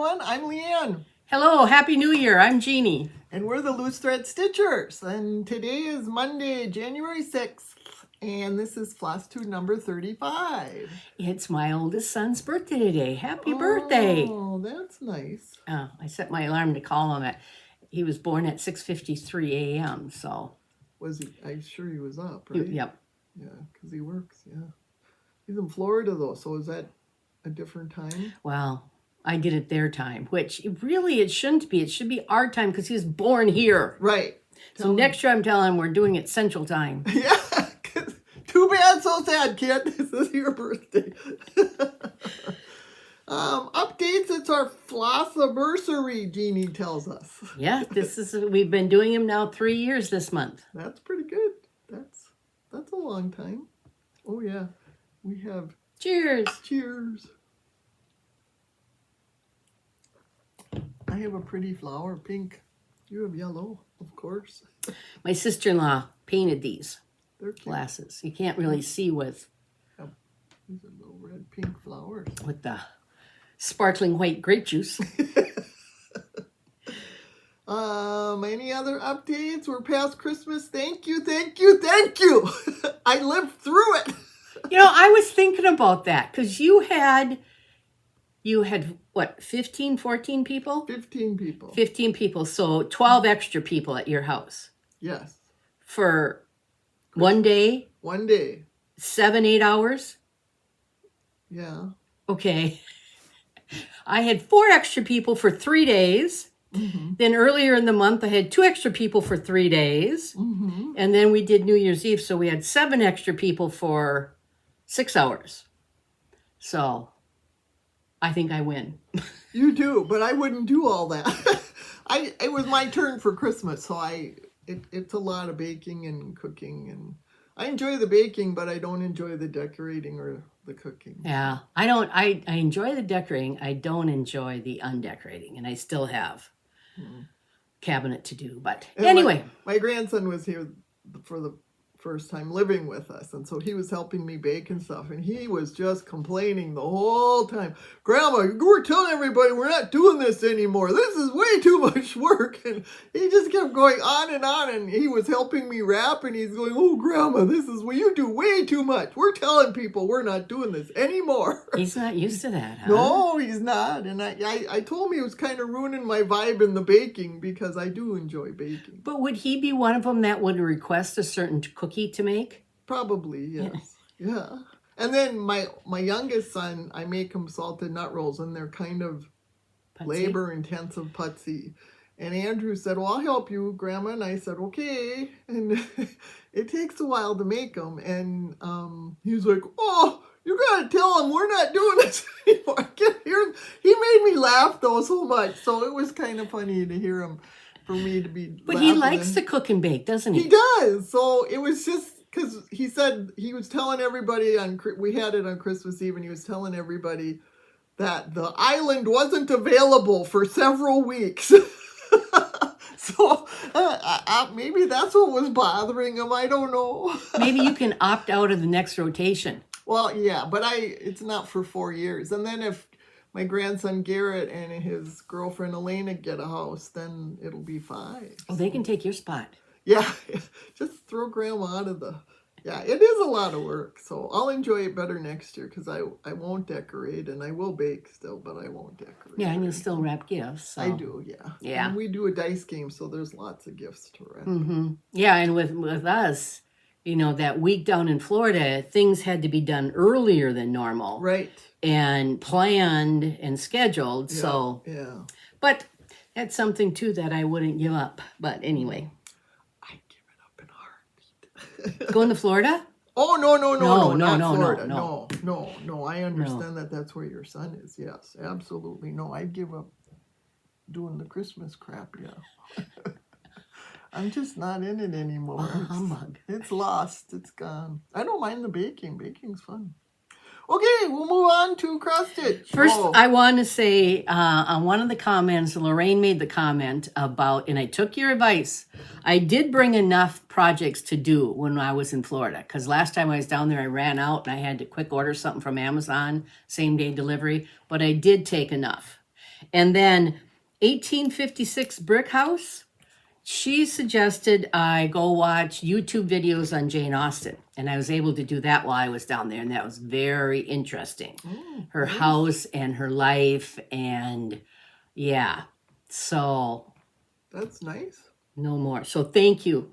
everyone. I'm LeAnn. Hello, Happy New Year. I'm Jeannie. And we're the Loose Thread Stitchers. And today is Monday, January 6th. And this is Flosstube number 35. It's my oldest son's birthday today. Happy birthday. Oh, that's nice. I set my alarm to call him he was born at 6:53 a.m. So. Was he? I'm sure he was up, right? Yep. Yeah, because he works, yeah. He's in Florida, though, so is that a different time? Well, I did it their time, which it shouldn't be. It should be our time because he was born here. Right. So next year I'm telling him we're doing it Central Time. Yeah. Too bad, so sad, kid. This is your birthday. Updates, it's our Flosstube, Jeannie tells us. Yeah, we've been doing him now 3 years this month. That's pretty good. That's a long time. Oh, yeah. We have... Cheers. Cheers. I have a pretty flower, pink. You have yellow, of course. My sister-in-law painted these They're cute. glasses. You can't really see with These are little red, pink flowers. With the sparkling white grape juice. Any other updates? We're past Christmas. Thank you, thank you, thank you. I lived through it. I was thinking about that because you had what, 15, 14 people? 15 people. 15 people, so 12 extra people at your house. Yes. For one day? 1 day. 7-8 hours? Yeah. Okay. I had 4 extra people for 3 days. Mm-hmm. Then earlier in the month, I had 2 extra people for 3 days. Mm-hmm. And then we did New Year's Eve, so we had 7 extra people for 6 hours. So I think I win. You do, but I wouldn't do all that. It was my turn for Christmas, so it's a lot of baking and cooking, and I enjoy the baking, but I don't enjoy the decorating or the cooking. Yeah, I enjoy the decorating. I don't enjoy the undecorating, and I still have cabinet to do. But and anyway. My grandson was here for the first time living with us, and so he was helping me bake and stuff, and he was just complaining the whole time. Grandma, we're telling everybody we're not doing this anymore. This is way too much work. And he just kept going on, and he was helping me wrap, and he's going, oh, Grandma, you do way too much. We're telling people we're not doing this anymore. He's not used to that, huh? No, he's not. And I told him he was kind of ruining my vibe in the baking because I do enjoy baking. But would he be one of them that would request a certain cookie to make? Probably, yes. Yeah. And then my youngest son, I make him salted nut rolls, and they're kind of labor-intensive, putsy. And Andrew said, well, I'll help you, Grandma. And I said, okay. And it takes a while to make them. And he's like, oh, you got to tell him we're not doing this anymore. I can't hear him. He made me laugh, though, so much. So it was kind of funny to hear him. For me to be But he likes to cook and bake, doesn't he? He does. So it was just because he said he was telling everybody we had it on Christmas Eve, and he was telling everybody that the island wasn't available for several weeks. So maybe that's what was bothering him. I don't know. Maybe you can opt out of the next rotation. Well, yeah, but it's not for 4 years. And then if my grandson Garrett and his girlfriend Elena get a house, then it'll be 5. Oh, they can take your spot. Yeah, just throw Grandma out of the... Yeah, it is a lot of work, so I'll enjoy it better next year because I won't decorate, and I will bake still, but I won't decorate. Yeah, and you'll still wrap gifts. So. I do, yeah. Yeah. And we do a dice game, so there's lots of gifts to wrap. Mm-hmm. Yeah, and with us, that week down in Florida, things had to be done earlier than normal. Right. And planned and scheduled, Yeah, so. Yeah. But that's something, too, that I wouldn't give up. But anyway. I'd give it up in a heartbeat. Going to Florida? Oh, no, not Florida. No. I understand that that's where your son is. Yes, absolutely. No, I'd give up doing the Christmas crap, yeah. I'm just not in it anymore. Humbug. It's lost. It's gone. I don't mind the baking. Baking's fun. Okay, we'll move on to cross stitch. First, I want to say on one of the comments, Lorraine made the comment about, and I took your advice, I did bring enough projects to do when I was in Florida. Because last time I was down there, I ran out and I had to quick order something from Amazon, same day delivery. But I did take enough. And then 1856 Brick House. She suggested I go watch YouTube videos on Jane Austen. And I was able to do that while I was down there. And that was very interesting. Her house and her life. And yeah, so. That's nice. No more. So thank you.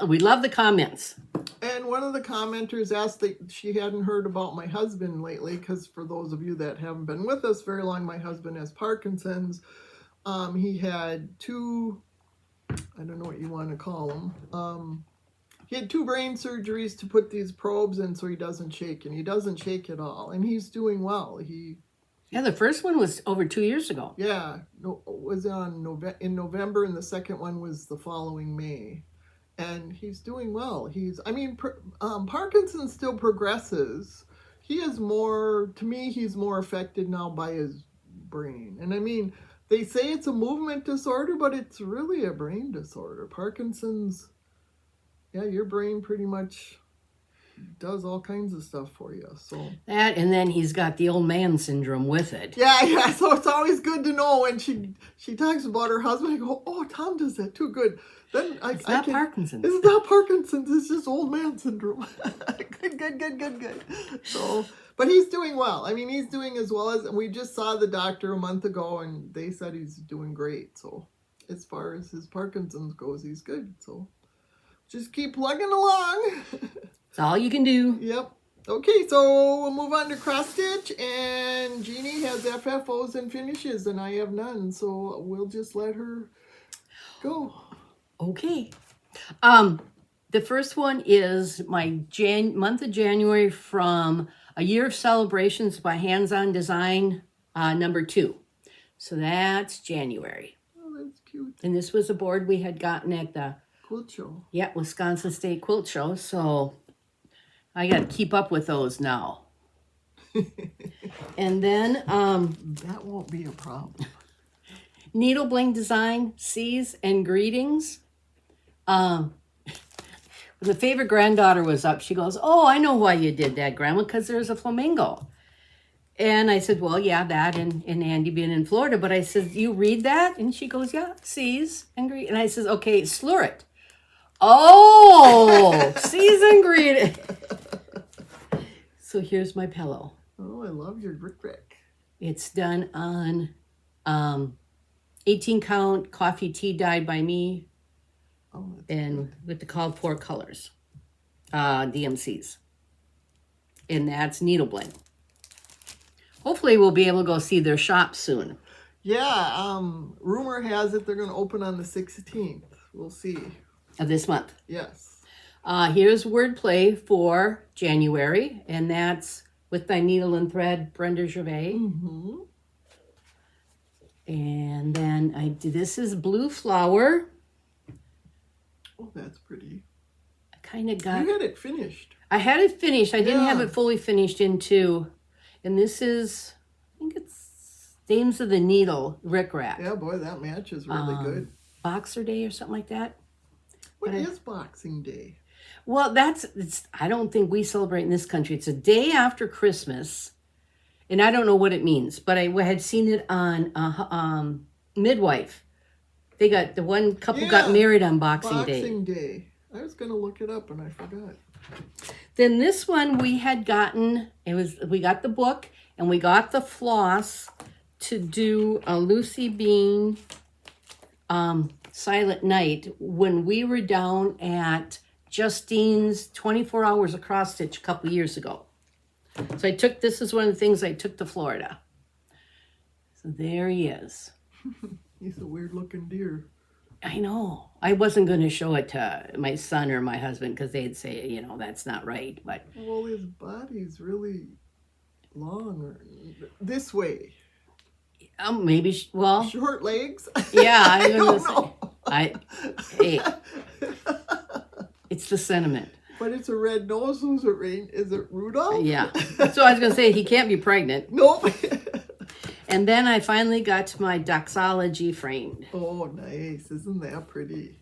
We love the comments. And one of the commenters asked that she hadn't heard about my husband lately, because for those of you that haven't been with us very long, my husband has Parkinson's. He had two, I don't know what you want to call them. He had 2 brain surgeries to put these probes in so he doesn't shake, and he doesn't shake at all. And he's doing well. Yeah, the first one was over 2 years ago. Yeah, was in November, and the second one was the following May. And he's doing well. Parkinson's still progresses. He is more, to me, he's more affected now by his brain. And I mean, they say it's a movement disorder, but it's really a brain disorder. Parkinson's, yeah, your brain pretty much does all kinds of stuff for you. So that, and then he's got the old man syndrome with it. Yeah. So it's always good to know when she talks about her husband. I go, oh, Tom does that too. Good. Then it's not Parkinson's. It's not Parkinson's. It's just old man syndrome. Good. So, but he's doing well. I mean, he's doing as well as, we just saw the doctor a month ago, and they said he's doing great. So, as far as his Parkinson's goes, he's good. So, just keep plugging along. That's all you can do. Yep. Okay, so we'll move on to cross stitch, and Jeannie has FFOs and finishes, and I have none. So we'll just let her go. Okay. The first one is my month of January from A Year of Celebrations by Hands-On Design, number 2. So that's January. Oh, that's cute. And this was a board we had gotten at the Quilt show. Yeah, Wisconsin State Quilt Show. So I got to keep up with those now. And then that won't be a problem. Needle Bling Design, Seas and Greetings. The favorite granddaughter was up. She goes, oh, I know why you did that, Grandma, because there's a flamingo. And I said, well, yeah, that and Andy being in Florida. But I said, you read that? And she goes, yeah, Seas and Greetings. And I said, okay, slur it. Oh, Seas and Greetings. So here's my pillow. Oh, I love your brick. It's done on 18 count coffee tea dyed by me. Oh, and good. with the called for colors, DMCs. And that's Needle Bling. Hopefully we'll be able to go see their shop soon. Yeah, rumor has it they're going to open on the 16th. We'll see. Of this month. Yes. Here's wordplay for January, and that's With Thy Needle and Thread, Brenda Gervais. Mm-hmm. And then this is Blue Flower. Oh, that's pretty. I kind of got... You had it finished. I had it finished. I didn't have it fully finished into... And this is, I think it's Dames of the Needle, Rick Rack. Yeah, boy, that matches really good. Boxer Day or something like that. What is Boxing Day? Well, I don't think we celebrate in this country. It's a day after Christmas, and I don't know what it means, but I had seen it on Midwife. They got, the one couple got married on Boxing Day. Boxing Day. I was going to look it up, and I forgot. Then this one we had gotten, we got the book, and we got the floss to do a Lucy Bean Silent Night when we were down at Justine's 24 Hours of Cross Stitch a couple years ago. So this is one of the things I took to Florida. So there he is. He's a weird looking deer. I know. I wasn't going to show it to my son or my husband because they'd say, that's not right. But well, his body's really long, or this way. Maybe. Short legs. Yeah, I don't know. Hey, it's the sentiment. But it's a red nose. Who's it? Is it Rudolph? Yeah. So I was going to say he can't be pregnant. Nope. And then I finally got to my doxology framed. Oh, nice. Isn't that pretty?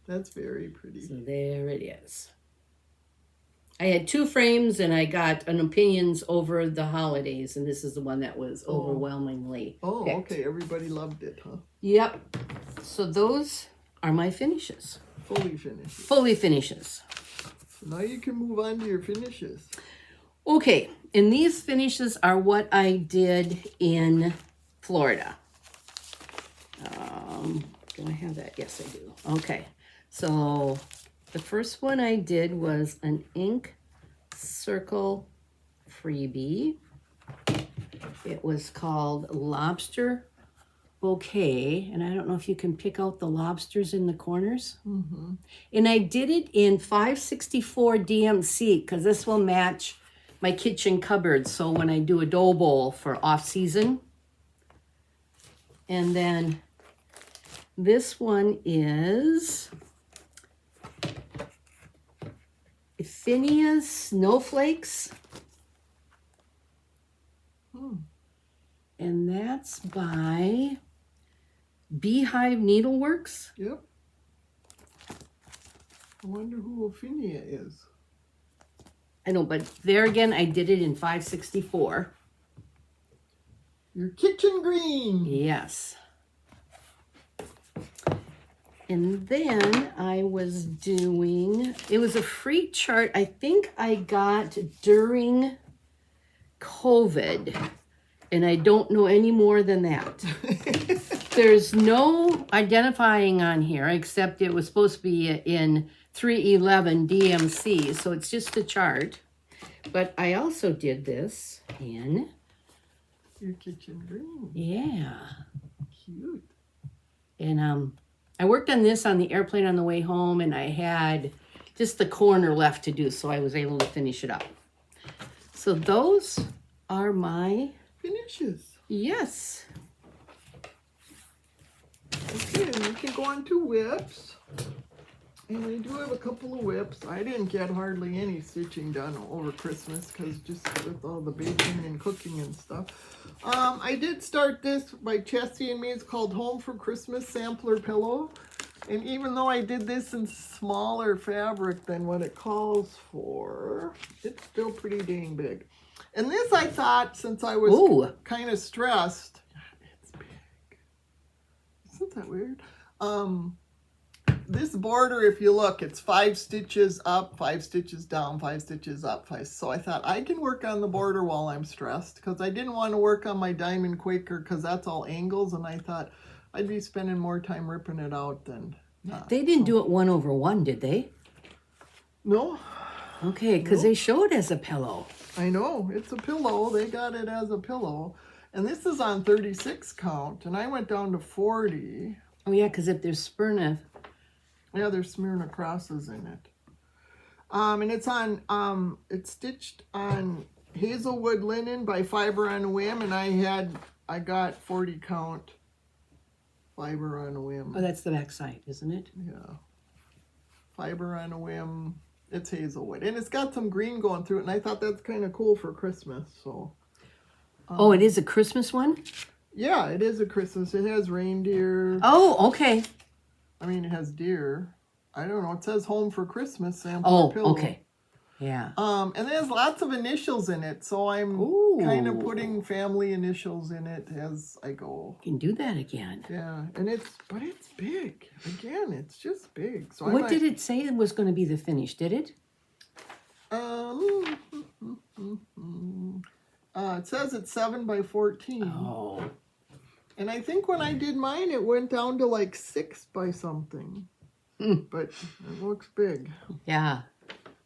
That's very pretty. So there it is. I had 2 frames and I got an opinions over the holidays, and this is the one that was overwhelmingly picked. Okay. Everybody loved it, huh? Yep. So those are my finishes. Fully finished. Fully finishes. So now you can move on to your finishes. Okay, and these finishes are what I did in Florida. Do I have that? Yes, I do. Okay, so the first one I did was an ink circle freebie. It was called Lobster Bouquet, and I don't know if you can pick out the lobsters in the corners. Mm-hmm. And I did it in 564 DMC because this will match my kitchen cupboard. So when I do a dough bowl for off season. And then this one is Phineas Snowflakes. And that's by Beehive Needleworks. Yep. I wonder who Ophinia is. I know, but there again, I did it in 564. Your kitchen green. Yes. And then I was doing, it was a free chart I think I got during COVID. And I don't know any more than that. There's no identifying on here except it was supposed to be in 311 DMC. So it's just a chart. But I also did this in... Your kitchen green. Yeah. Cute. And I worked on this on the airplane on the way home, and I had just the corner left to do, so I was able to finish it up. So those are my finishes. Yes. Okay, and we can go on to whips. And we do have a couple of whips. I didn't get hardly any stitching done over Christmas because just with all the baking and cooking and stuff. I did start this by Chessie and me. It's called Home for Christmas Sampler Pillow. And even though I did this in smaller fabric than what it calls for, it's still pretty dang big. And this I thought, since I was kind of stressed, it's big. Isn't that weird? This border, if you look, it's 5 stitches up, 5 stitches down, 5 stitches up, 5. So I thought I can work on the border while I'm stressed because I didn't want to work on my Diamond Quaker because that's all angles, and I thought I'd be spending more time ripping it out than not. They didn't do it 1 over 1, did they? No. Okay, because they show it as a pillow. I know, it's a pillow. They got it as a pillow. And this is on 36 count, and I went down to 40. Oh yeah, because if there's Spurna. Yeah, there's Smyrna crosses in it. And it's on, it's stitched on Hazelwood linen by Fiber on a Whim, and I got 40 count Fiber on a Whim. Oh, that's the back side, isn't it? Yeah. Fiber on a Whim. It's Hazelwood. And it's got some green going through it, and I thought that's kind of cool for Christmas, so. Oh, it is a Christmas one? Yeah, it is a Christmas. It has reindeer. Oh, okay. I mean, it has deer. I don't know. It says Home for Christmas sampler pillow. Oh, okay. Yeah. And there's lots of initials in it, so I'm kind of putting family initials in it as I go. You can do that again. Yeah, and it's big. Again, it's just big. So what did it say it was going to be the finish? Did it? It says it's 7 by 14. Oh. And I think when I did mine, it went down to like 6 by something. But it looks big. Yeah.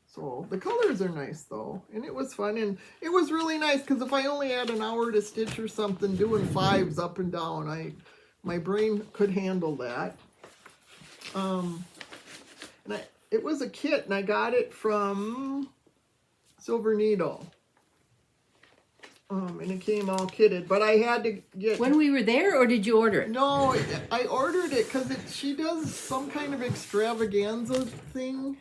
So the colors are nice though. And it was fun. And it was really nice because if I only had an hour to stitch or something, doing 5s up and down, my brain could handle that. It was a kit and I got it from Silver Needle. And it came all kitted, but I had to get... When we were there, or did you order it? No, I ordered it because she does some kind of extravaganza thing.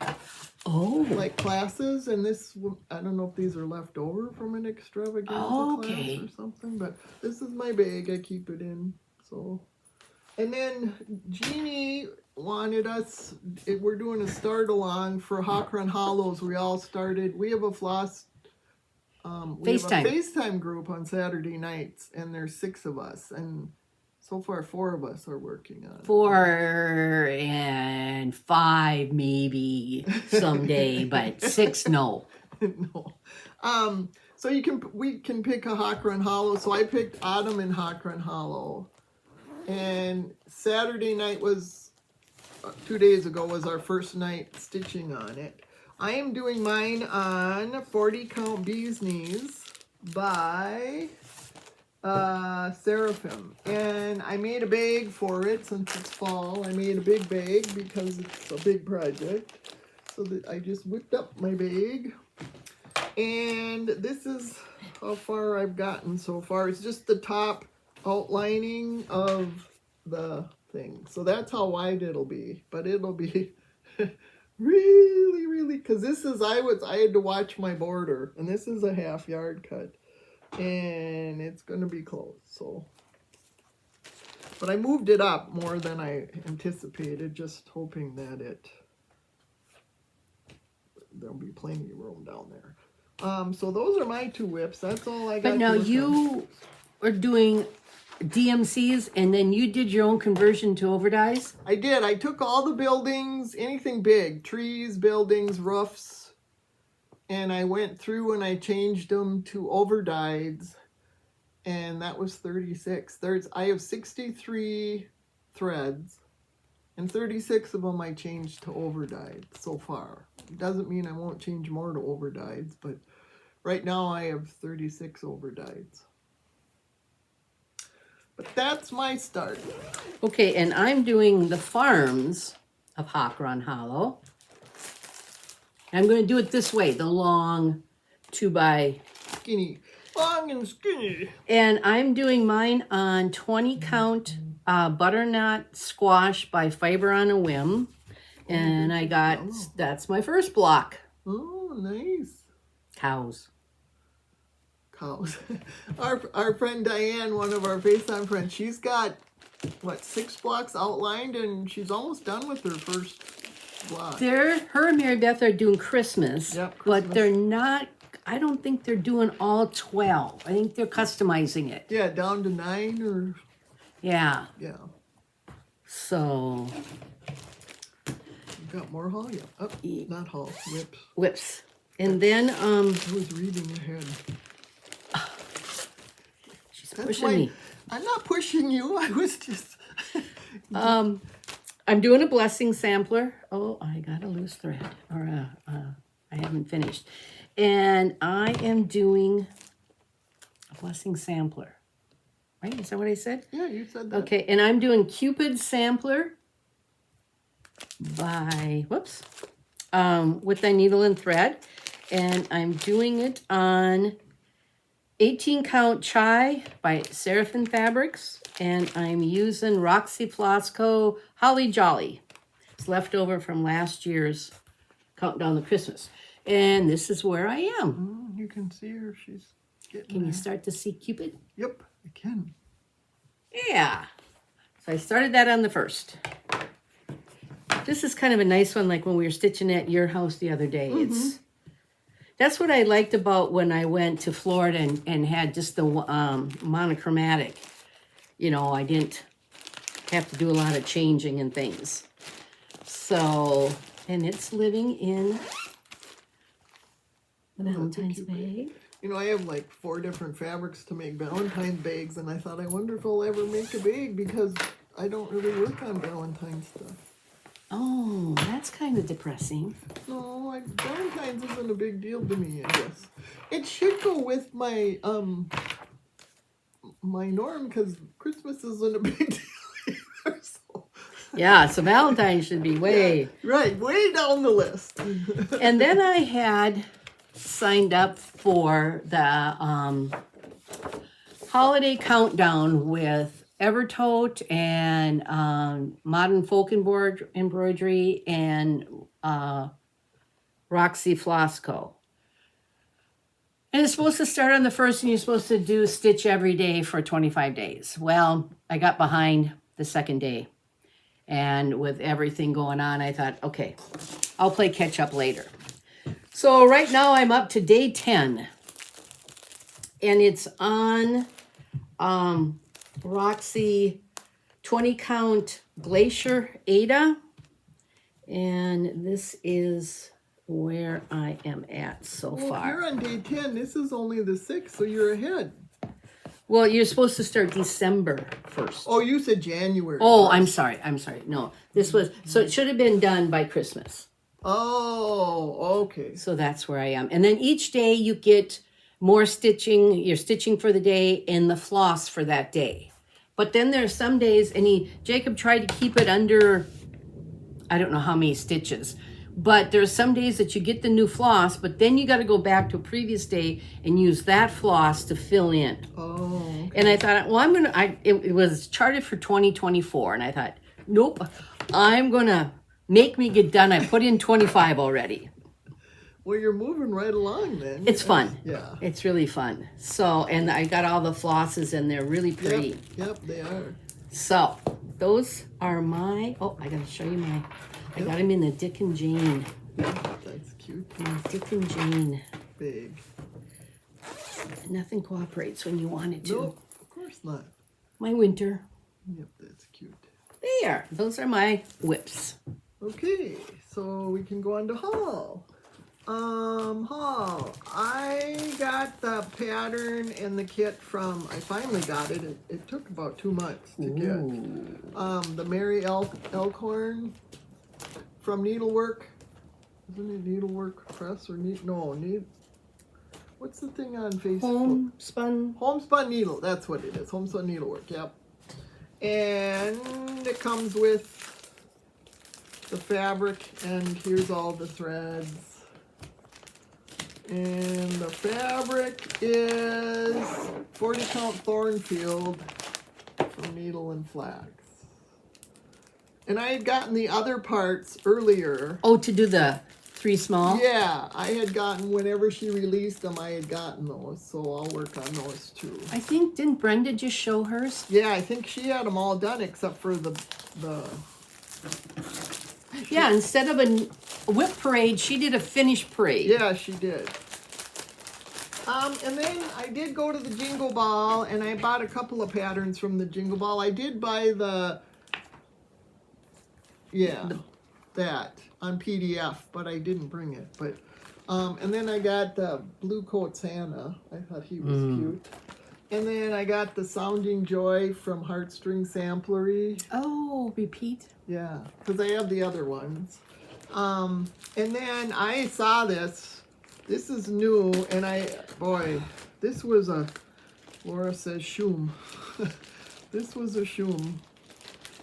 Oh. Like classes, and this, I don't know if these are left over from an extravaganza class or something, but this is my bag. I keep it in, so. And then Jeannie wanted us, we're doing a start along for Hawk Run Hollows. We all started, we have a FaceTime group on Saturday nights, and there's 6 of us, and so far 4 of us are working on it. 4 and 5 maybe someday, but 6 no. No. So we can pick a Hawk Run Hollow. So I picked Autumn and Hawk Run Hollow, and Saturday night was 2 days ago was our first night stitching on it. I am doing mine on 40 Count Bee's Knees by Seraphim, and I made a bag for it since it's fall. I made a big bag because it's a big project, so that I just whipped up my bag, and this is how far I've gotten so far. It's just the top outlining of the thing, so that's how wide it'll be, but it'll be really, because this is I had to watch my border, and this is a half yard cut, and it's gonna be close. So, but I moved it up more than I anticipated, just hoping that there'll be plenty of room down there. So those are my 2 whips. That's all I got. But now you are doing DMCs, and then you did your own conversion to overdyes? I did. I took all the buildings, anything big, trees, buildings, roofs, and I went through and I changed them to overdyes, and that was 36. I have 63 threads, and 36 of them I changed to overdyes so far. It doesn't mean I won't change more to overdyes, but right now I have 36 overdyes. But that's my start. Okay, and I'm doing the farms of Hawk Run Hollow. I'm going to do it this way, the long 2x. Skinny. Long and skinny. And I'm doing mine on 20 count butternut squash by Fiber on a Whim. And I got, that's my first block. Oh, nice. Cows. Our friend Diane, one of our FaceTime friends, she's got, 6 blocks outlined, and she's almost done with her first block. Her and Mary Beth are doing Christmas, Yep, but they're not, I don't think they're doing all 12. I think they're customizing it. Yeah, down to 9 or... Yeah. Yeah. So... You got more haul? Yeah. Oh, not haul, whips. Whips. And then, I was reading ahead. That's pushing me. I'm not pushing you. I was just... I'm doing a blessing sampler. Oh, I got a loose thread. Or I haven't finished. And I am doing a blessing sampler. Right? Is that what I said? Yeah, you said that. Okay, and I'm doing Cupid sampler by, with the needle and thread. And I'm doing it on 18 count chai by Seraphim Fabrics, and I'm using Roxy Flosco Holly Jolly. It's left over from last year's Countdown to Christmas. And this is where I am. You can see her. She's getting Can you start to see Cupid? Yep, I can. Yeah. So I started that on the first. This is kind of a nice one, like when we were stitching at your house the other day. That's what I liked about when I went to Florida and had just the monochromatic. You know, I didn't have to do a lot of changing and things. So, and it's living in the Valentine's bag. You know, I have like 4 different fabrics to make Valentine's bags, and I thought, I wonder if I'll ever make a bag because I don't really work on Valentine's stuff. Oh, that's kind of depressing. No, Valentine's isn't a big deal to me, I guess. It should go with my my norm because Christmas isn't a big deal either. So. Yeah, so Valentine's should be way... Right, way down the list. And then I had signed up for the holiday countdown with Evertote and Modern Folk Embroidery and Roxy Flosco. And it's supposed to start on the 1st, and you're supposed to do stitch every day for 25 days. Well, I got behind the 2nd day. And with everything going on, I thought, okay, I'll play catch up later. So right now I'm up to day 10. And it's on Roxy 20 count Glacier Ada. And this is where I am at so Well, far. You're on day 10. This is only the 6th, so you're ahead. Well, you're supposed to start December 1st. Oh, you said January. Oh, 1st. I'm sorry. No, this was, so it should have been done by Christmas. Oh, okay. So that's where I am. And then each day you get more stitching, you're stitching for the day and the floss for that day. But then there's some days, and Jacob tried to keep it under, I don't know how many stitches, but there's some days that you get the new floss, but then you got to go back to a previous day and use that floss to fill in. Oh, okay. And I thought, well, it was charted for 2024, and I thought, nope, I'm going to make me get done. I put in 25 already. Well, you're moving right along then. It's fun. Yeah. It's really fun. So, and I got all the flosses and they're really pretty. Yep, they are. So, those are my, oh, I got to show you I got them in the Dick and Jane. That's cute. Dick and Jane. Big. Nothing cooperates when you want it to. Nope, of course not. My winter. Yep, that's cute. There. Those are my whips. Okay, so we can go on to haul. Haul. I got the pattern and the kit from, I finally got it. It took about 2 months to get. The Mary Elkhorn from Needlework. Isn't it Needlework Press or what's the thing on Facebook? Homespun Needle. That's what it is. Homespun Needlework. Yep. And it comes with the fabric, and here's all the threads. And the fabric is 40 count Thornfield from Needle and Flax. And I had gotten the other parts earlier. Oh, to do the 3 small? Yeah, I had gotten, whenever she released them, I had gotten those. So I'll work on those too. I think, didn't Brenda just show hers? Yeah, I think she had them all done except for the Yeah, instead of a whip parade, she did a finish parade. Yeah, she did. And then I did go to the Jingle Ball, and I bought a couple of patterns from the Jingle Ball. I did buy that on PDF, but I didn't bring it. But and then I got the Blue Coat Santa. I thought he was cute. And then I got the Sounding Joy from Heartstring Samplery. Oh, repeat? Yeah, because I have the other ones. And then I saw this. This is new, and this was a, Laura says shoom. This was a shoom.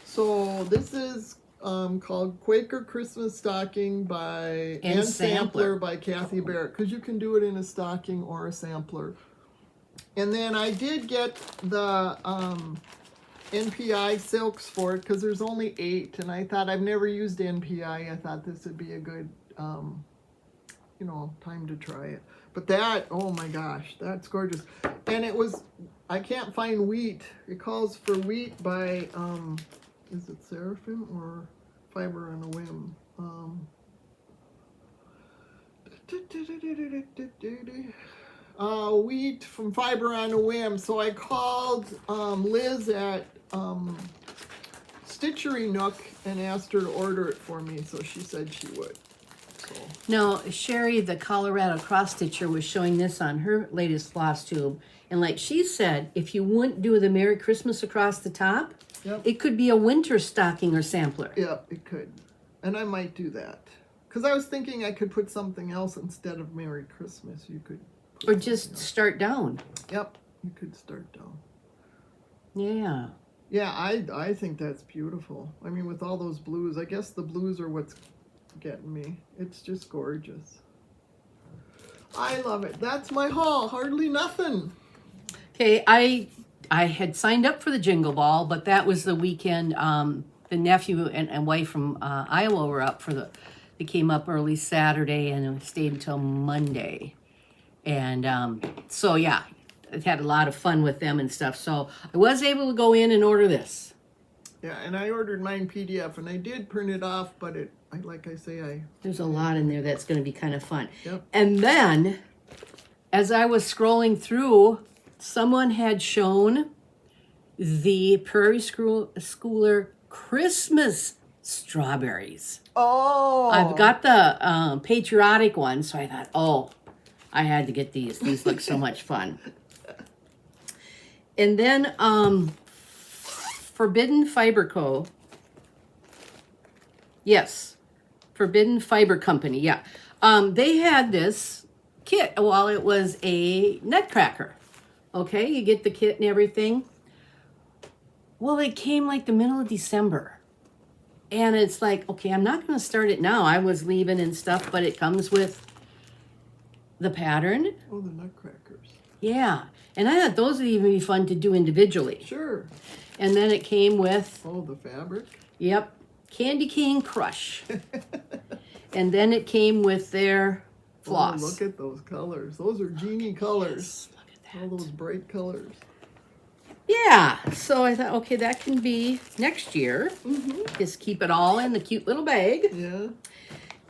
So this is called Quaker Christmas Stocking by And Sampler by Kathy Barrett, because you can do it in a stocking or a sampler. And then I did get the NPI silks for it, because there's only 8, and I thought, I've never used NPI. I thought this would be a good time to try it. But that, oh my gosh, that's gorgeous. And it was, I can't find wheat. It calls for wheat by, is it Seraphim or Fiber on a Whim? Wheat from Fiber on a Whim. So I called Liz at Stitchery Nook and asked her to order it for me, so she said she would. Now, Sherry, the Colorado cross stitcher, was showing this on her latest Flosstube. And like she said, if you wouldn't do the Merry Christmas across the top, it could be a winter stocking or sampler. Yeah, it could. And I might do that. Because I was thinking I could put something else instead of Merry Christmas. You could. Or just start down. Yep, you could start down. Yeah. Yeah, I think that's beautiful. I mean, with all those blues, I guess the blues are what's getting me. It's just gorgeous. I love it. That's my haul. Hardly nothing. Okay, I had signed up for the Jingle Ball, but that was the weekend. The nephew and wife from Iowa were up they came up early Saturday and stayed until Monday. And so I had a lot of fun with them and stuff. So I was able to go in and order this. Yeah, and I ordered mine PDF, and I did print it off, but There's a lot in there that's going to be kind of fun. Yep. And then, as I was scrolling through, someone had shown the Prairie Schooler Christmas strawberries. Oh! I've got the patriotic one, so I thought, oh, I had to get these. These look so much fun. And then Forbidden Fiber Co. Yes, Forbidden Fiber Company, yeah. They had this kit. Well, it was a nutcracker. Okay, you get the kit and everything. Well, it came like the middle of December. And it's like, okay, I'm not going to start it now. I was leaving and stuff, but it comes with the pattern. Oh, the nutcrackers. Yeah. And I thought those would even be fun to do individually. Sure. And then it came with... Oh, the fabric? Yep. Candy Cane Crush. And then it came with their floss. Oh, look at those colors. Those are Jeannie colors. Yes, look at that. All those bright colors. Yeah. So I thought, okay, that can be next year. Mm-hmm. Just keep it all in the cute little bag. Yeah.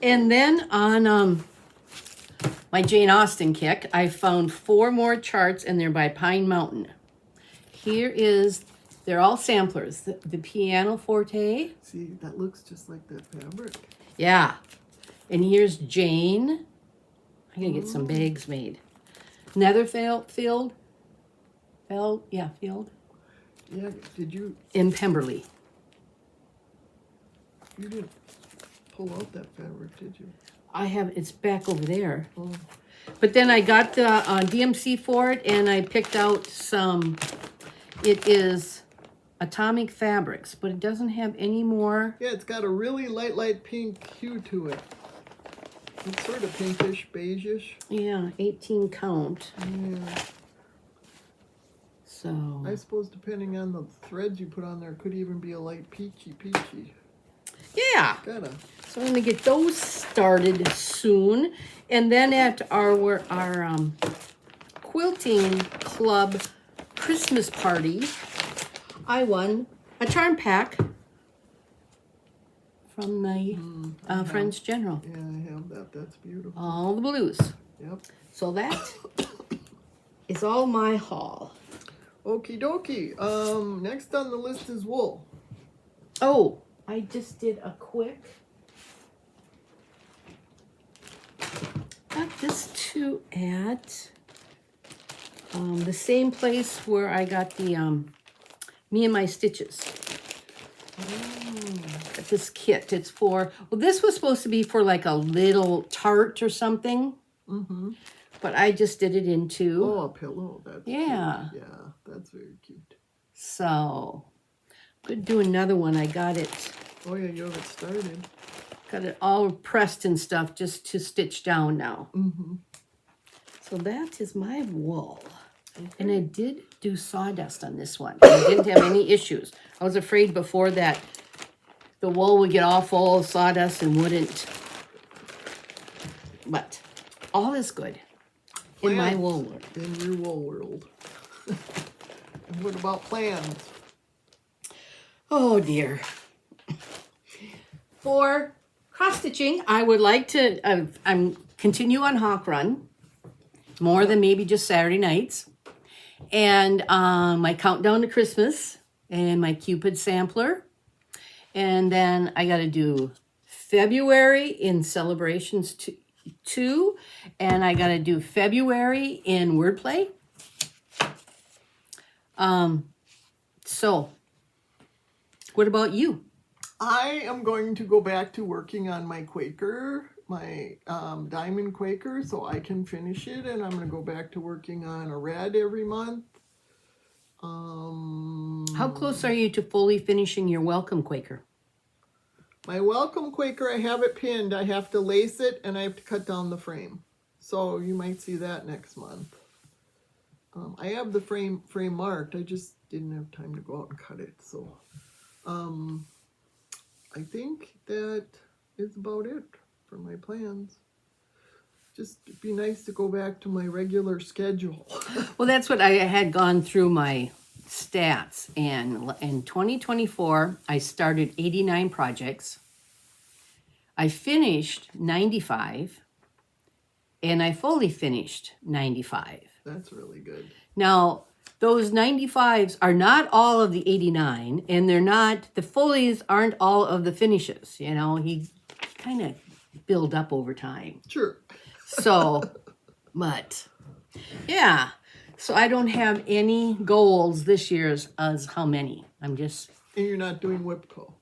And then on my Jane Austen kick, I found 4 more charts, and they're by Pine Mountain. They're all samplers. The Piano Forte. See, that looks just like that fabric. Yeah. And here's Jane. I'm going to get some bags made. Netherfield. Field. Yeah, did you... In Pemberley. You didn't pull out that fabric, did you? It's back over there. Oh. But then I got the DMC for it, and I picked out some, it is Atomic Fabrics, but it doesn't have any more. Yeah, it's got a really light pink hue to it. It's sort of pinkish, beige-ish. Yeah, 18 count. Yeah. So. I suppose depending on the threads you put on there, could even be a light peachy. Yeah. Gotta. So I'm going to get those started soon. And then at our quilting club Christmas party, I won a charm pack from the Friends General. Yeah, I have that. That's beautiful. All the blues. Yep. So that is all my haul. Okie dokie. Next on the list is wool. Oh, I just did a quick. Got this too at the same place where I got the Me and My Stitches. Got this kit. It's for, well, this was supposed to be for like a little tart or something. Mm-hmm. But I just did it into. Oh, a pillow. That's yeah. Cute. Yeah, that's very cute. So, could do another one. I got it. Oh yeah, you have it started. Got it all pressed and stuff just to stitch down now. Mm-hmm. So that is my wool. Okay. And I did do sawdust on this one. I didn't have any issues. I was afraid before that the wool would get all full of sawdust and wouldn't. But all is good in my wool world. In your wool world. And what about plans? Oh dear. For cross stitching, I would like to continue on Hawk Run more than maybe just Saturday nights, and my countdown to Christmas and my Cupid sampler, and then I got to do February in celebrations two, and I got to do February in wordplay. So what about you? I am going to go back to working on my Quaker, my diamond Quaker, so I can finish it, and I'm going to go back to working on a red every month. How close are you to fully finishing your Welcome Quaker? My Welcome Quaker, I have it pinned. I have to lace it, and I have to cut down the frame. So you might see that next month. I have the frame marked. I just didn't have time to go out and cut it. So I think that is about it for my plans. Just it'd be nice to go back to my regular schedule. Well, that's what I had gone through my stats, and in 2024, I started 89 projects. I finished 95, and I fully finished 95. That's really good. Now, those 95s are not all of the 89, and they're not, the fullies aren't all of the finishes. You know, he kind of build up over time. Sure. So, but, yeah. So I don't have any goals this year as how many. And you're not doing WIPCO.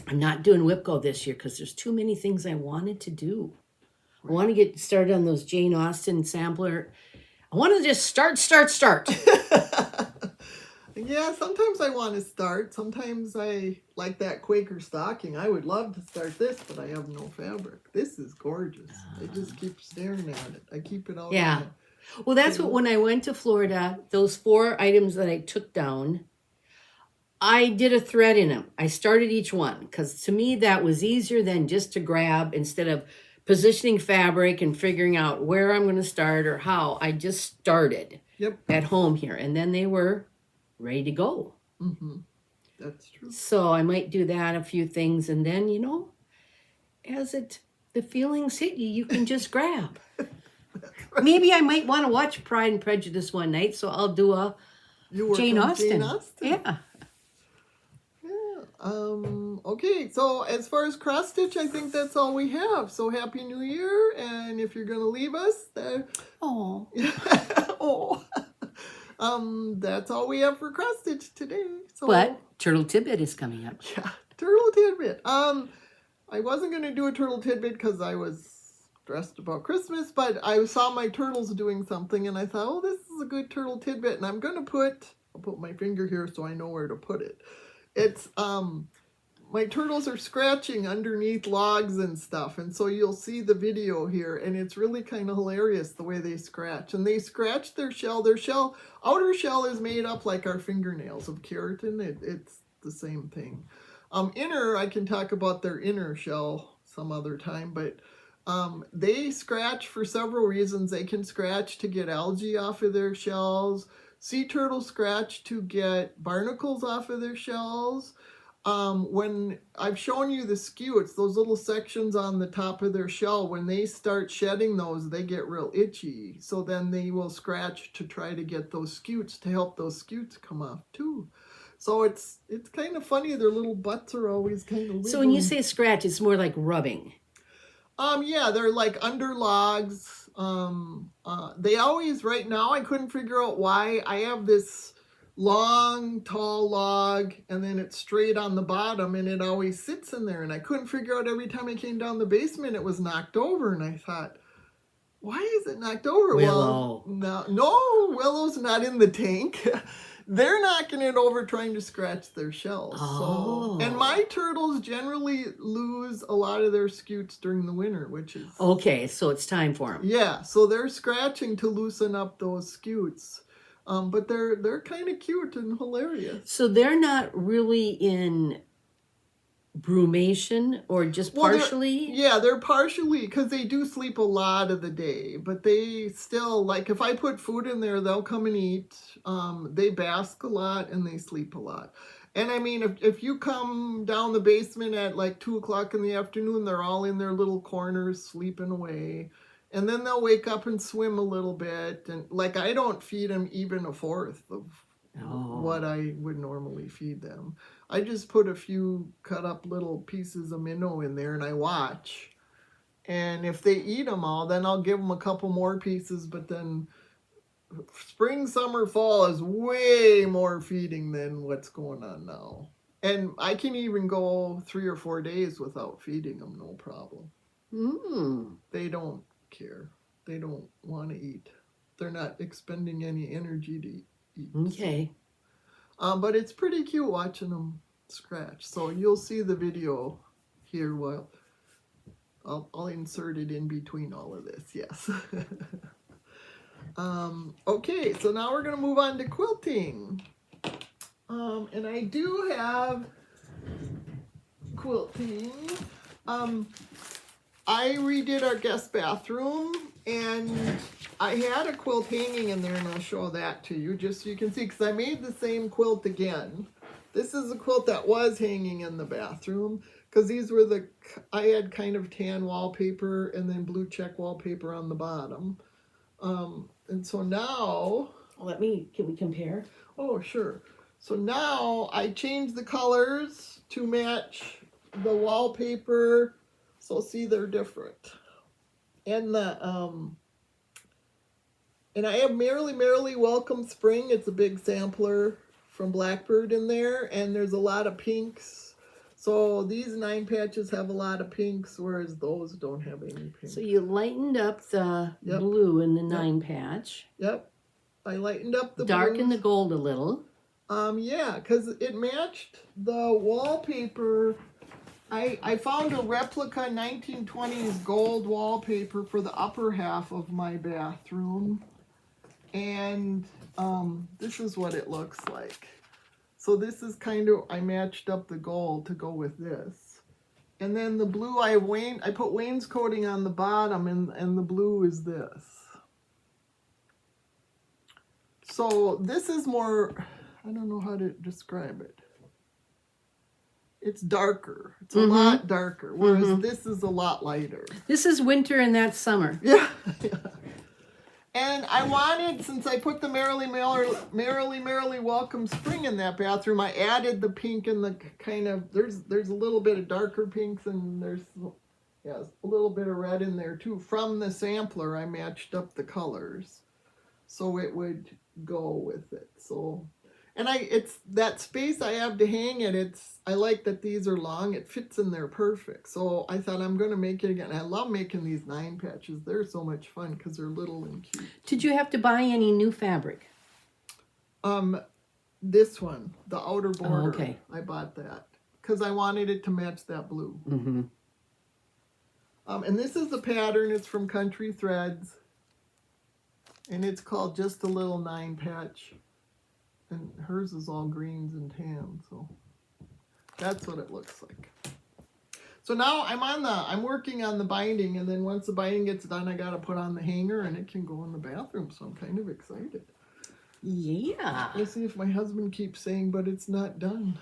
I'm not doing WIPCO this year because there's too many things I wanted to do. Right. I want to get started on those Jane Austen sampler. I want to just start. Yeah, sometimes I want to start. Sometimes I like that Quaker stocking. I would love to start this, but I have no fabric. This is gorgeous. I just keep staring at it. I keep it out. Yeah. Well, that's what, when I went to Florida, those 4 items that I took down, I did a thread in them. I started each one because to me that was easier than just to grab instead of positioning fabric and figuring out where I'm going to start or how. I just started at home here, and then they were ready to go. Mm-hmm. That's true. So I might do that, a few things, and then, as the feelings hit you, you can just grab. Right. Maybe I might want to watch Pride and Prejudice one night, so I'll do a Jane Austen. Yeah. Okay, so as far as cross stitch, I think that's all we have. So Happy New Year, and if you're going to leave us, that's all we have for cross stitch today. So, but Turtle Tidbit is coming up. Yeah, Turtle Tidbit. I wasn't going to do a Turtle Tidbit because I was stressed about Christmas, but I saw my turtles doing something, and I thought, this is a good Turtle Tidbit, and I'm going to I'll put my finger here so I know where to put it. It's, my turtles are scratching underneath logs and stuff, and so you'll see the video here, and it's really kind of hilarious the way they scratch. And they scratch their shell. Outer shell is made up like our fingernails of keratin. It's the same thing. Inner, I can talk about their inner shell some other time, but they scratch for several reasons. They can scratch to get algae off of their shells. Sea turtles scratch to get barnacles off of their shells. When I've shown you the scutes, those little sections on the top of their shell, when they start shedding those, they get real itchy. So then they will scratch to try to get those scutes, to help those scutes come off too. So it's kind of funny. Their little butts are always kind of wiggling. So when you say scratch, it's more like rubbing. Yeah, they're like under logs. They always, right now, I couldn't figure out why. I have this long, tall log, and then it's straight on the bottom, and it always sits in there. And I couldn't figure out, every time I came down the basement, it was knocked over. And I thought, why is it knocked over? Willow. Well, no, Willow's not in the tank. They're knocking it over trying to scratch their shells. Oh. So, and my turtles generally lose a lot of their scutes during the winter, which is... Okay, so it's time for them. Yeah, so they're scratching to loosen up those scutes. But they're kind of cute and hilarious. So they're not really in brumation or just partially? They're partially, because they do sleep a lot of the day. But they still, like, if I put food in there, they'll come and eat. They bask a lot and they sleep a lot. And I mean, if you come down the basement at like 2 o'clock in the afternoon, they're all in their little corners sleeping away. And then they'll wake up and swim a little bit. And like, I don't feed them even a fourth of what I would normally feed them. I just put a few cut up little pieces of minnow in there and I watch. And if they eat them all, then I'll give them a couple more pieces. But then spring, summer, fall is way more feeding than what's going on now. And I can even go 3 or 4 days without feeding them, no problem. They don't care. They don't want to eat. They're not expending any energy to eat. Okay. But it's pretty cute watching them scratch. So you'll see the video here. Well, I'll insert it in between all of this. Yes. Okay, so now we're going to move on to quilting. And I do have quilting. I redid our guest bathroom And I had a quilt hanging in there, and I'll show that to you just so you can see, because I made the same quilt again. This is a quilt that was hanging in the bathroom, because these were I had kind of tan wallpaper and then blue check wallpaper on the bottom. And so now... Can we compare? Oh, sure. So now I changed the colors to match the wallpaper. So see, they're different. And and I have Merrily Welcome Spring. It's a big sampler from Blackbird in there, and there's a lot of pinks. So these 9 patches have a lot of pinks, whereas those don't have any pinks. So you lightened up the blue in the 9 patch. Yep. I lightened up the darkened the gold a little. Yeah, because it matched the wallpaper. I found a replica 1920s gold wallpaper for the upper half of my bathroom. And this is what it looks like. So this is kind of, I matched up the gold to go with this. And then the blue, I put wainscoting on the bottom, and the blue is this. So this is more, I don't know how to describe it. It's darker. It's a lot darker, whereas this is a lot lighter. This is winter and that's summer. Yeah. And I wanted, since I put the Merrily Welcome Spring in that bathroom, I added the pink and the kind of, there's a little bit of darker pinks, and there's a little bit of red in there too. From the sampler, I matched up the colors so it would go with it. So, and it's that space I have to hang it. I like that these are long. It fits in there perfect. So I thought I'm going to make it again. I love making these 9 patches. They're so much fun because they're little and cute. Did you have to buy any new fabric? This one, the outer border. Oh, okay. I bought that because I wanted it to match that blue. Mm-hmm. And this is the pattern. It's from Country Threads. And it's called Just a Little 9 Patch. And hers is all greens and tan, so that's what it looks like. So now I'm working on the binding, and then once the binding gets done, I gotta put on the hanger, and it can go in the bathroom, so I'm kind of excited. Yeah. We'll see if my husband keeps saying, but it's not done.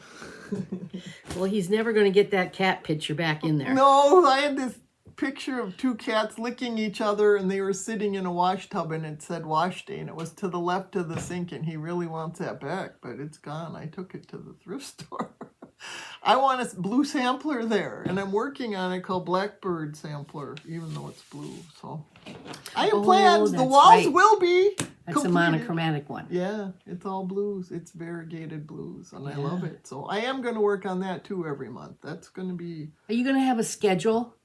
Well, he's never going to get that cat picture back in there. No, I had this picture of 2 cats licking each other, and they were sitting in a wash tub, and it said wash day, and it was to the left of the sink, and he really wants that back, but it's gone. I took it to the thrift store. I want a blue sampler there, and I'm working on it called Blackbird Sampler, even though it's blue. So I have plans. The walls will be That's completed. A monochromatic one. Yeah, it's all blues. It's variegated blues, and I love it. So I am going to work on that too every month. That's going to be... Are you going to have a schedule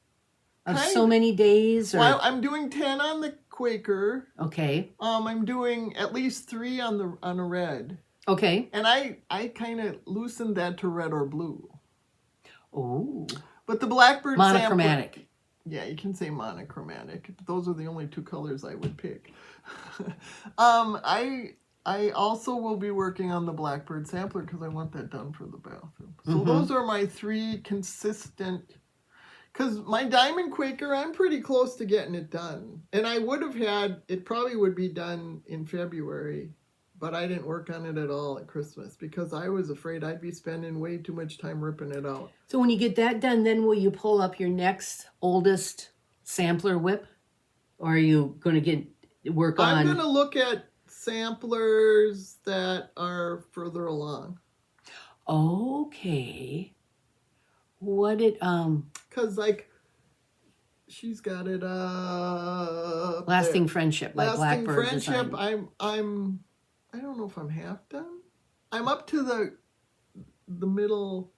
of so many days? Or... Well, I'm doing 10 on the Quaker. Okay. I'm doing at least 3 on a red. Okay. And I kind of loosened that to red or blue. Oh. But the Blackbird monochromatic. Sampler, yeah, you can say monochromatic. Those are the only 2 colors I would pick. I also will be working on the Blackbird Sampler because I want that done for the bathroom. So those are my 3 consistent... Because my Diamond Quaker, I'm pretty close to getting it done. And I would have had... It probably would be done in February. But I didn't work on it at all at Christmas because I was afraid I'd be spending way too much time ripping it out. So when you get that done, then will you pull up your next oldest sampler whip? Or are you going to work on... I'm going to look at samplers that are further along. Okay. What it... Because, like, she's got it Lasting there. Friendship by Blackbird Friendship, Design. I don't know if I'm half done. I'm up to the middle,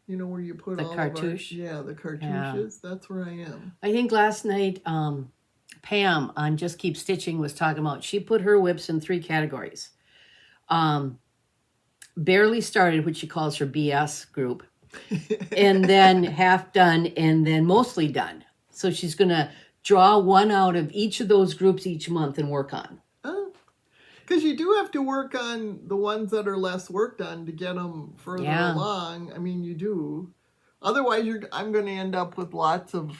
where you put all cartouche? The cartouches. Yeah. That's where I am. I think last night, Pam on Just Keep Stitching was talking about, she put her whips in 3 categories. Barely started, which she calls her BS group, and then half done, and then mostly done. So she's going to draw one out of each of those groups each month and work on. Because you do have to work on the ones that are less worked on to get them further along. I mean, you do. Otherwise, I'm going to end up with lots of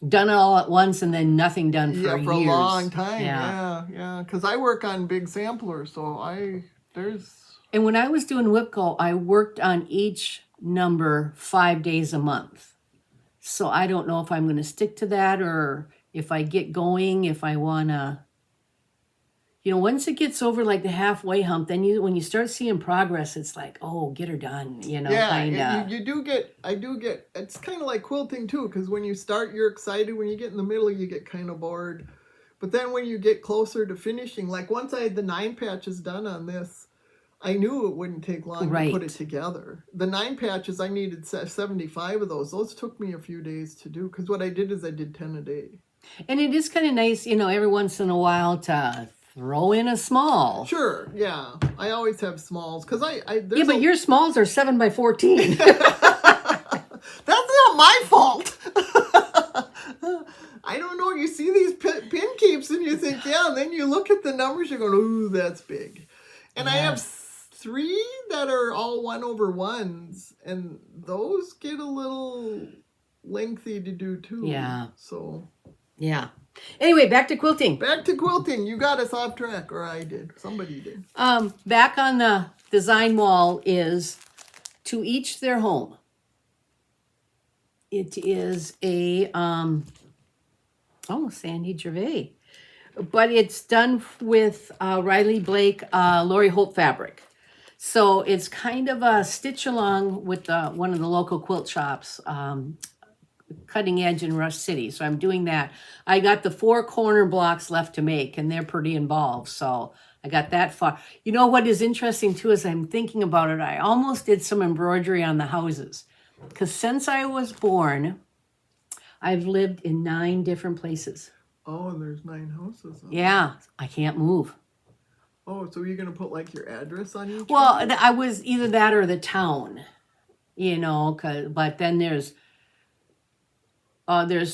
done it all at once and then nothing done for Yeah, for years. a long time. Yeah. Yeah. Because I work on big samplers, so there's. And when I was doing WIPCO, I worked on each number 5 days a month. So I don't know if I'm going to stick to that or if I get going, if I want to. Once it gets over like the halfway hump, then when you start seeing progress, it's like, oh, get her done, Yeah, kind of. I do get, it's kind of like quilting too, because when you start, you're excited. When you get in the middle, you get kind of bored. But then when you get closer to finishing, like once I had the 9 patches done on this, I knew it wouldn't take long to put it together. The 9 patches, I needed 75 of those. Those took me a few days to do, because what I did is I did 10 a day. And it is kind of nice, every once in a while to throw in a small. Sure, yeah. I always have smalls because but your smalls are 7 by 14. That's not my fault. I don't know. You see these pin keeps and you think, yeah, and then you look at the numbers, you're going, ooh, that's big. And I have 3 that are all 1/1s, and those get a little lengthy to do too. Yeah. So. Yeah. Anyway, back to quilting. You got us off track, or I did. Somebody did. Back on the design wall is to each their home. It is a Sandy Gervais, but it's done with Riley Blake, Lori Holt fabric. So it's kind of a stitch along with one of the local quilt shops. Cutting Edge in Rush City. So I'm doing that. I got the 4 corner blocks left to make, and they're pretty involved. So I got that far. What is interesting too is I'm thinking about it. I almost did some embroidery on the houses because since I was born, I've lived in 9 different places. Oh, and there's 9 houses. Yeah, I can't move. Oh, so you're going to put like your address on each Well, one? I was either that or the town, but then there's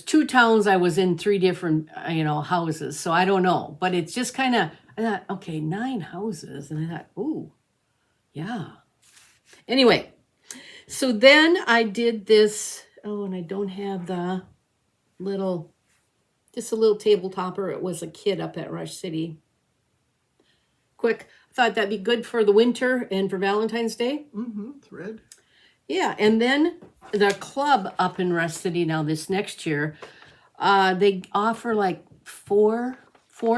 2 towns I was in 3 different, houses. So I don't know. But it's just kind of, I thought, okay, 9 houses. And I thought, ooh, yeah. Anyway, so then I did this. Oh, and I don't have the just a little table topper. It was a kit up at Rush City. Quick. I thought that'd be good for the winter and for Valentine's Day. Mm-hmm. Thread. Yeah, and then the club up in Rush City now this next year, they offer like four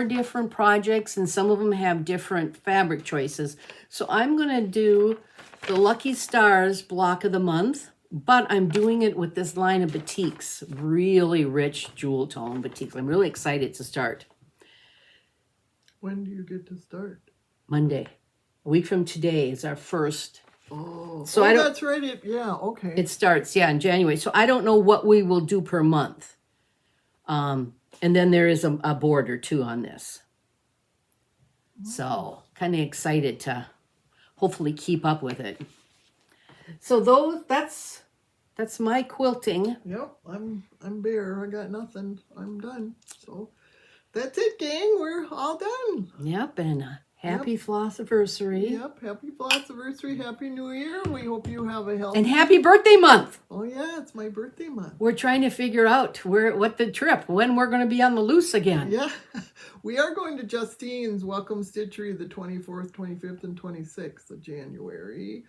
different projects, and some of them have different fabric choices. So I'm going to do the Lucky Stars block of the month, but I'm doing it with this line of batiks, really rich jewel tone batiks. I'm really excited to start. When do you get to start? Monday. A week from today is our first. Oh, so that's right. Okay. It starts, in January. So I don't know what we will do per month. And then there is a border too on this. So kind of excited to hopefully keep up with it. So that's my quilting. Yep, I'm bare. I got nothing. I'm done. So that's it, gang. We're all done. Yep, and happy Flossiversary. Yep, happy Flossiversary. Happy New Year. We hope you have a healthy... And happy birthday month. Oh, yeah, it's my birthday month. We're trying to figure out when we're going to be on the loose again. Yeah, we are going to Justine's Welcome Stitchery the 24th, 25th, and 26th of January.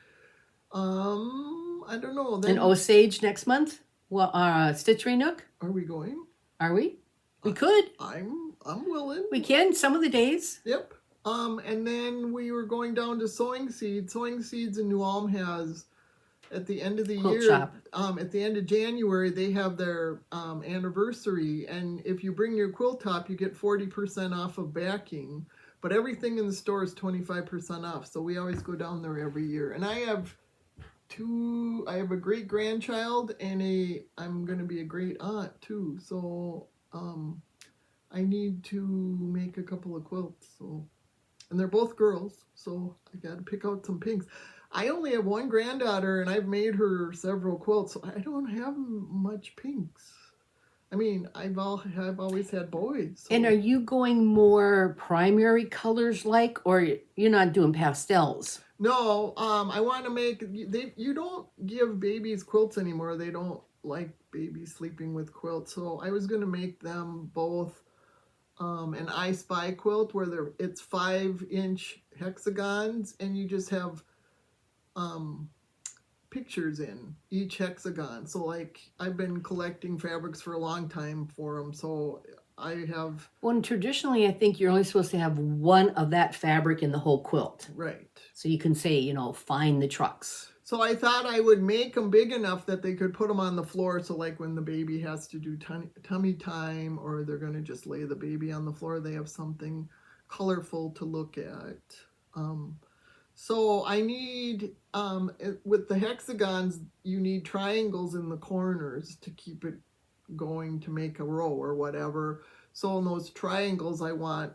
I don't know. Then Osage next month? Well, Stitchery Nook? Are we going? Are we? We could. I'm willing. We can some of the days. Yep. And then we were going down to Sewing Seeds. Sewing Seeds in New Ulm has, at the end of the Quilt year, shop. At the end of January, they have their anniversary. And if you bring your quilt top, you get 40% off of backing. But everything in the store is 25% off. So we always go down there every year. And I have a great grandchild and I'm going to be a great aunt too. So I need to make a couple of quilts. So. And they're both girls, so I got to pick out some pinks. I only have one granddaughter, and I've made her several quilts, so I don't have much pinks. I mean, I've always had boys. So. And are you going more primary colors or you're not doing pastels? No, I want to make... You don't give babies quilts anymore. They don't like baby sleeping with quilts. So I was going to make them both an I Spy quilt where it's 5-inch hexagons, and you just have pictures in each hexagon. So like I've been collecting fabrics for a long time for them, so I have... Well, and traditionally, I think you're only supposed to have one of that fabric in the whole quilt. Right. So you can say, you know, find the trucks. So I thought I would make them big enough that they could put them on the floor. So like when the baby has to do tummy time, or they're going to just lay the baby on the floor, they have something colorful to look at. So I need, with the hexagons, you need triangles in the corners to keep it going to make a row or whatever. So in those triangles, I want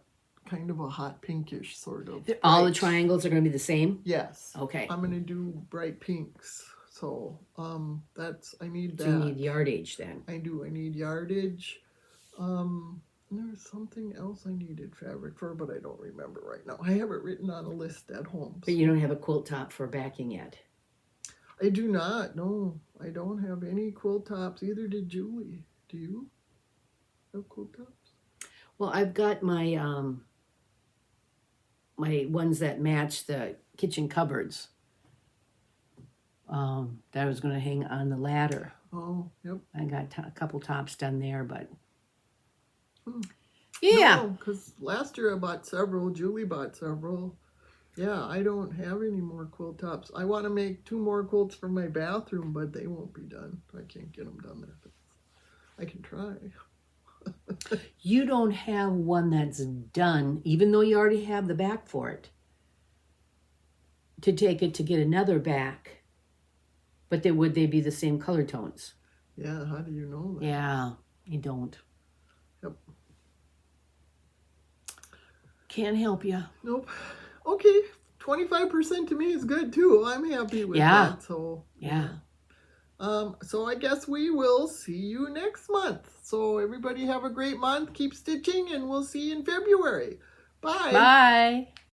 kind of a hot pinkish sort of. All the triangles are going to be the same? Yes. Okay. I'm going to do bright pinks. So I need that. So you need yardage then. I do. I need yardage. There's something else I needed fabric for, but I don't remember right now. I have it written on a list at home. But you don't have a quilt top for backing yet? I do not. No, I don't have any quilt tops. Either did Julie. Do you have quilt tops? Well, I've got my my ones that match the kitchen cupboards. That I was going to hang on the ladder. Oh, yep. I got a couple tops done there, but yeah. Because last year I bought several. Julie bought several. Yeah, I don't have any more quilt tops. I want to make 2 more quilts for my bathroom, but they won't be done. I can't get them done there. I can try. You don't have one that's done, even though you already have the back for it, to take it to get another back. But would they be the same color tones? Yeah, how do you know that? Yeah, you don't. Yep. Can't help you. Nope. Okay, 25% to me is good too. I'm happy with that. So yeah. So I guess we will see you next month. So everybody have a great month. Keep stitching, and we'll see you in February. Bye. Bye.